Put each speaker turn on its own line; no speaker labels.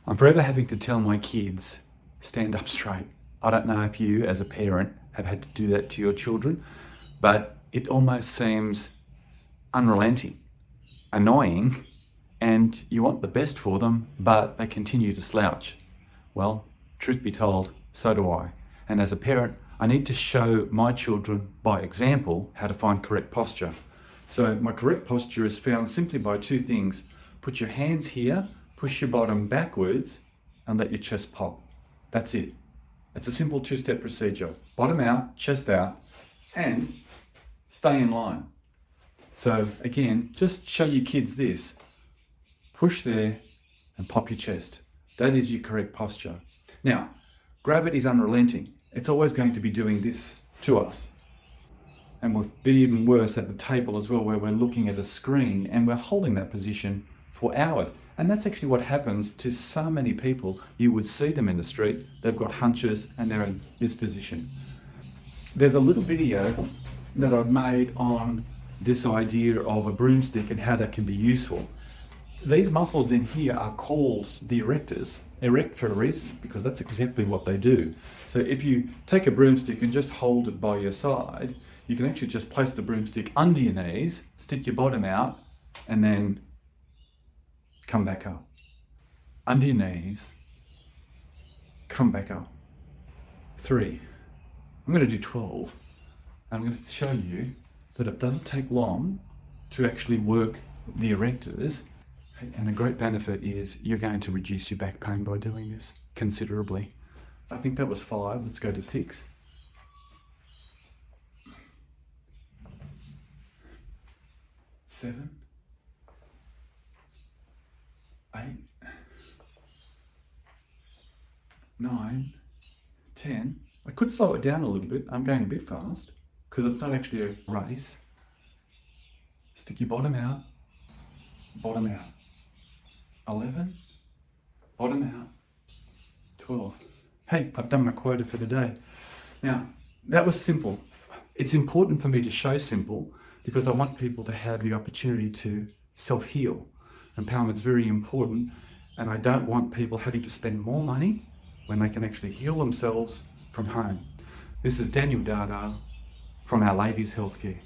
I'm forever having to tell my kids, stand up straight. I don't know if you, as a parent, have had to do that to your children, but it almost seems unrelenting, annoying, and you want the best for them, but they continue to slouch. Well, truth be told, so do I. And as a parent, I need to show my children by example how to find correct posture. So my correct posture is found simply by two things. Put your hands here, push your bottom backwards, and let your chest pop. That's it. It's a simple two-step procedure. Bottom out, chest out, and stay in line. So again, just show your kids this. Push there and pop your chest. That is your correct posture. Now, gravity is unrelenting. It's always going to be doing this to us. And we'll be even worse at the table as well, where we're looking at a screen and we're holding that position for hours. And that's actually what happens to so many people. You would see them in the street, they've got hunches and they're in this position. There's a little video that I've made on this idea of a broomstick and how that can be useful. These muscles in here are called the erectors. Erect for a reason, because that's exactly what they do. So if you take a broomstick and just hold it by your side, you can actually just place the broomstick under your knees, stick your bottom out, and then come back up. Under your knees, come back up. 3. I'm going to do 12. I'm going to show you that it doesn't take long to actually work the erectors. And a great benefit is you're going to reduce your back pain by doing this considerably. I think that was 5. Let's go to 6. 7. 8. 9. 10. I could slow it down a little bit. I'm going a bit fast because it's not actually a race. Stick your bottom out. Bottom out. 11. Bottom out. 12. Hey, I've done my quota for today. Now, that was simple. It's important for me to show simple because I want people to have the opportunity to self-heal. Empowerment's very important, and I don't want people having to spend more money when they can actually heal themselves from home. This is Daniel Dada from Our Ladies Healthcare.